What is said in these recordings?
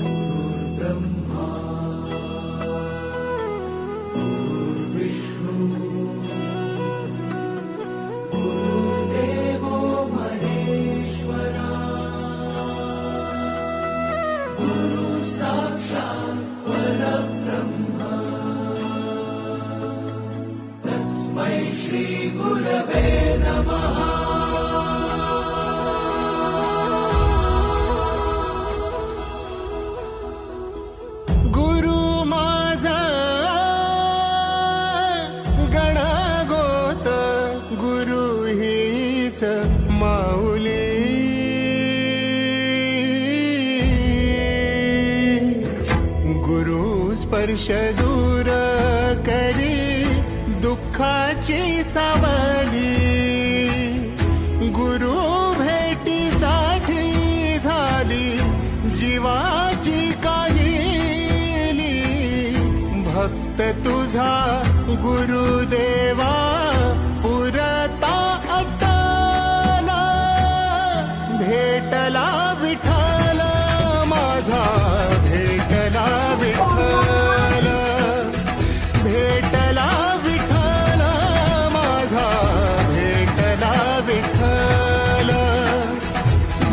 गुरुर्ब्रह्मा गुरुर्विष्णु गुरुर्देवो महेश्वरा गुरु साक्षात् परब्रह्म तस्मै श्री गुरवे नमः। माऊली गुरु स्पर्श दूर करी दुःखाची सावली गुरु भेटीसाठी झाली जीवाची काहिली भक्त तुझा गुरुदेवा पुरता भेटला विठ्ठल माझा भेटला विठ्ठल भेटला विठ्ठल माझा भेटला विठ्ठल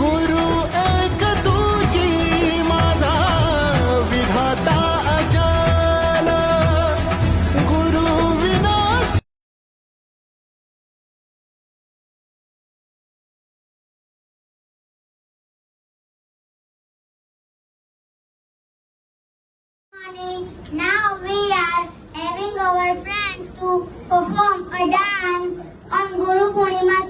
गुरु एक तुझी माझा विधाता अचल गुरु विना Now we are having our friends to perform a dance on Guru Purnima's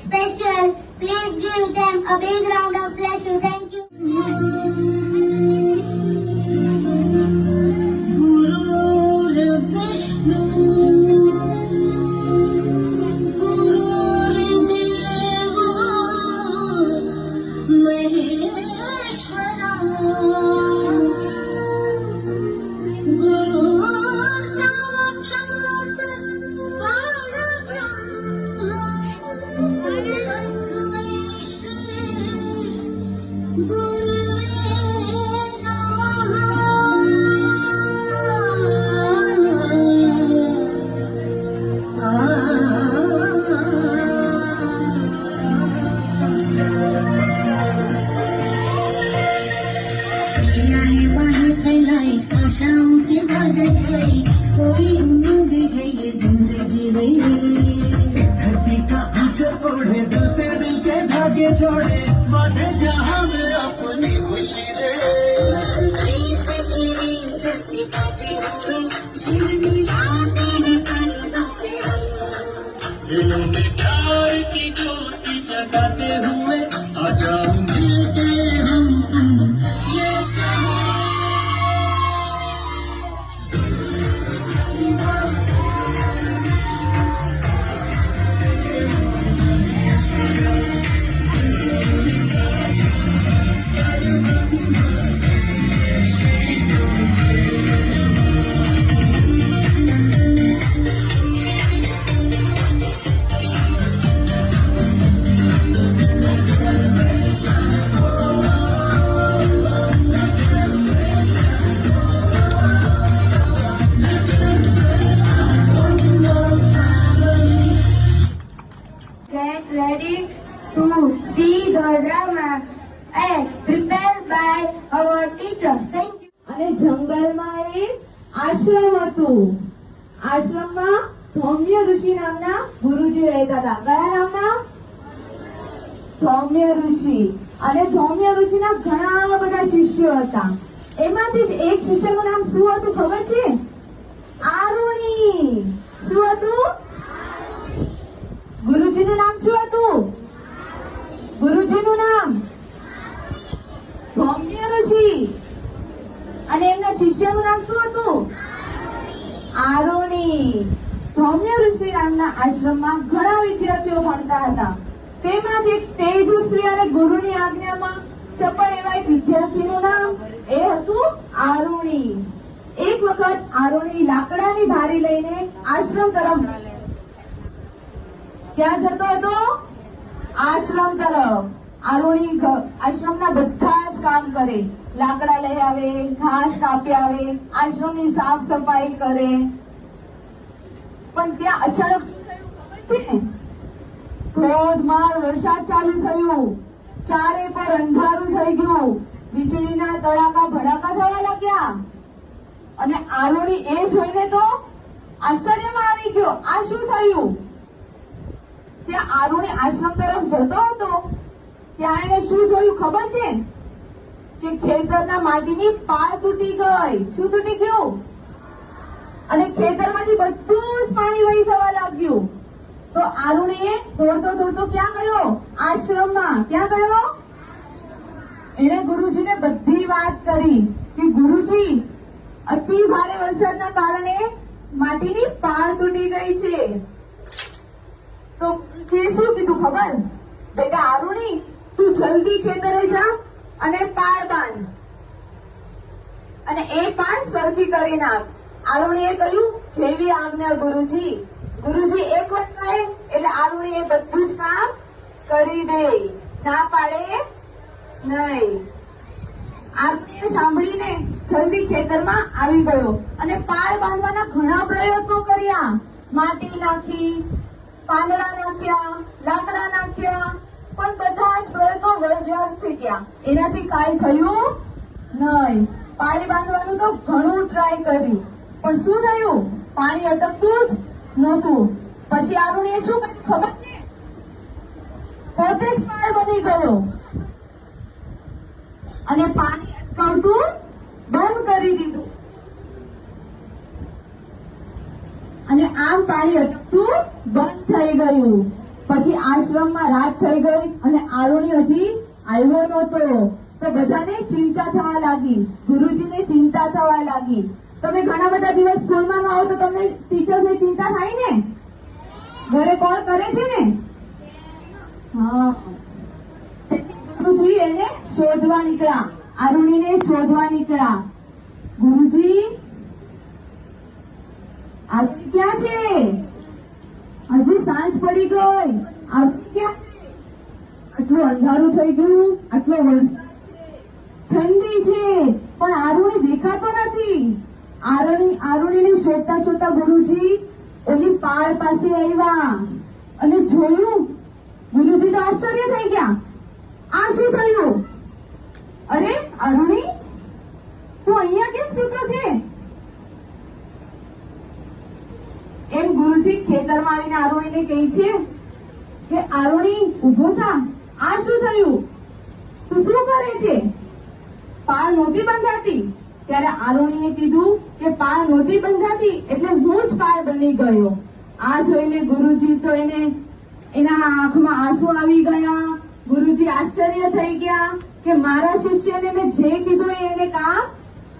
special. Please give them a big round of applause. Thank you. Guru Vishnu Guru Deva Maheshwara कोई उम्मीद है ये जिंदगी नहीं धरती का ऊंचा ओढ़े दिल से दिल के धागे जोड़े बांधे जहां में अपनी खुशी रे दिलों में प्यार की ज्योति जगाते हुए आ जाओ मिलके हम तुम ये ready to see the drama and prepared by our teacher. Thank you. અને જંગલમાં એક આશ્રમ હતું. આશ્રમમાં સૌમ્ય ઋષિ નામના ગુરુજી રહેતા હતા. કયા નામના? સૌમ્ય ઋષિ. અને સૌમ્ય ઋષિના ઘણા બધા શિષ્યો હતા. એમાંથી જ એક શિષ્યનું નામ શું હતું ખબર છે? આરુણી. શું હતું? ગુરુજીનું નામ શું હતું? ગુરુજીનું નામ સૌમ્ય ઋષિ. અને એમના શિષ્યનું નામ શું હતું? આરુણી. સૌમ્ય ઋષિ નામના આશ્રમમાં ઘણા વિદ્યાર્થીઓ ભણતા હતા. તેમાં જ એક તેજસ્વી અને ગુરુની આજ્ઞામાં ચપળ એવા એક વિદ્યાર્થીનું નામ એ હતું આરુણી. એક વખત આરુણી લાકડાની ભારી લઈને આશ્રમ તરફ ક્યાં જતો હતો? આશ્રમ તરફ. આરોણી આશ્રમના બધા જ કામ કરે, લાકડા લઈ આવે, ઘાસ કાપી આવે, આશ્રમની સાફ સફાઈ કરે. પણ ત્યાં અચાનક શું થયું ખબર છે? ધોધમાર વરસાદ ચાલુ થયું, ચારે પર અંધારું થઈ ગયું, વીજળીના તડાકા ભડાકા થવા લાગ્યા. અને આરોણી એ જોઈને તો આશ્ચર્યમાં આવી ગયો, આ શું થયું? ત્યાં આરોણી આશ્રમ તરફ જતો હતો, ત્યાં એને શું જોયું ખબર છે? કે ખેતરના માટીની પાળ તૂટી ગઈ. શું તૂટી ગયું? અને ખેતરમાંથી બધું જ પાણી વહી જવા લાગ્યું. તો આરુણીએ દોડતો ક્યાં ગયો? આશ્રમમાં. ક્યાં ગયો? એણે ગુરુજીને બધી વાત કરી કે ગુરુજી, અતિ ભારે વરસાદના કારણે માટીની પાળ તૂટી ગઈ છે. તો ગુરુજીએ શું કીધું ખબર? બેટા આરુણી, તું જલ્દી ખેતરે જા અને પાળ બાંધ અને એ પાળ સરખી કરી નાખ. આરુણીએ કહ્યું, જેવી આજ્ઞા ગુરુજી. ગુરુજી એક વાર કહે એટલે આરુણી એ બધું જ કામ કરી દે, ના પાડે નહીં. આરુણીએ સાંભળીને જલ્દી ખેતરમાં આવી ગયો અને પાળ બાંધવાના ઘણા પ્રયત્નો કર્યા. માટી નાખી, પાંદડા નાખ્યા, લાકડા નાખ્યા, પણ બધા જ પ્રયત્નો વ્યર્થ થઈ ગયા. એનાથી કાંઈ થયું નહીં. પાળી બાંધવાનું તો ઘણું ટ્રાય કર્યું, પણ શું થયું? પાણી અટકતું જ નહોતું. પછી આરુણીએ શું કર્યું ખબર છે? પોતે જ પાળ બની ગયો અને પાણી અટકાવતું બંધ કરી દીધું. અને આમ પાણી અટકતું બંધ થઈ ગયું. પછી આશ્રમમાં રાત થઈ ગઈ અને આરુણી હજી આવ્યો નહોતો. તો બધાને ચિંતા થવા લાગી, ગુરુજીને ચિંતા થવા લાગી. તમે ઘણા બધા દિવસ સ્કૂલમાં ન આવો તો તમને ટીચરને ચિંતા થાય ને? ઘરે કોલ કરે છે ને? હા. ગુરુજી એને શોધવા નીકળ્યા, આરુણીને શોધવા નીકળ્યા. ગુરુજી, આરુણી ક્યાં છે? હજી સાંજ પડી ગઈ, આરુણી ક્યાં છે? આટલું અંધારું થઈ ગયું, આટલો વરસાદ છે, ઠંડી છે, પણ આરુણી દેખાતો નથી. આરુણીને શોધતા શોધતા ગુરુજી ઓલી પાળ પાસે આવ્યા અને જોયું. ગુરુજી તો આશ્ચર્ય થઈ ગયા, આ શું થયું? અરે આરુણી, તું અહીંયા કેમ સૂતો છે? એમ ગુરુજી ખેતરમાં આવીને આરુણીને કહે છે કે આરુણી, ઉભો થા, આ શું થયું? તું શું કરે છે? પાળ નહોતી બંધાતી. ત્યારે આરુણીએ કીધું કે પાળ નહોતી બંધાતી એટલે હું જ પાળ બની ગયો. આ જોઈને ગુરુજી તો એના આંખમાં આંસુ આવી ગયા. ગુરુજી આશ્ચર્ય થઈ ગયા કે મારા શિષ્યને મેં જે કીધું એને કામ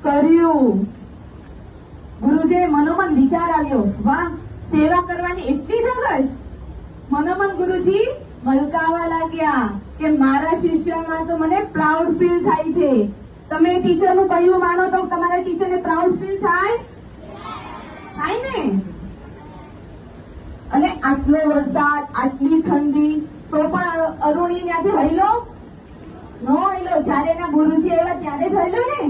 કર્યું. ગુરુજીને મનોમન વિચાર આવ્યો, વાહ, સેવા કરવાની એટલી ધગશ. મનોમન ગુરુજી મલકાવા લાગ્યા કે મારા શિષ્યમાં તો મને પ્રાઉડ ફીલ થાય છે. તમે ટીચરનું કહ્યું માનો તો તમારા ટીચરને પ્રાઉડ ફીલ થાય ને? અને આટલો વરસાદ, આટલી ઠંડી, તો પણ અરુણી ત્યાંથી હલ્યો ન હલ્યો. જયારે એના ગુરુજી આવ્યા ત્યારે જ હલ્યો ને.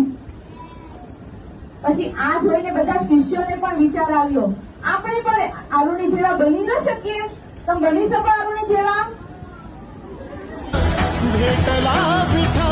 પછી આ જોઈને બધા શિષ્યોને પણ વિચાર આવ્યો, આપણે પણ આરુણી જેવા બની ન શકીએ? તમે બની શકો આરુણી જેવા? भेटला विठ्ठल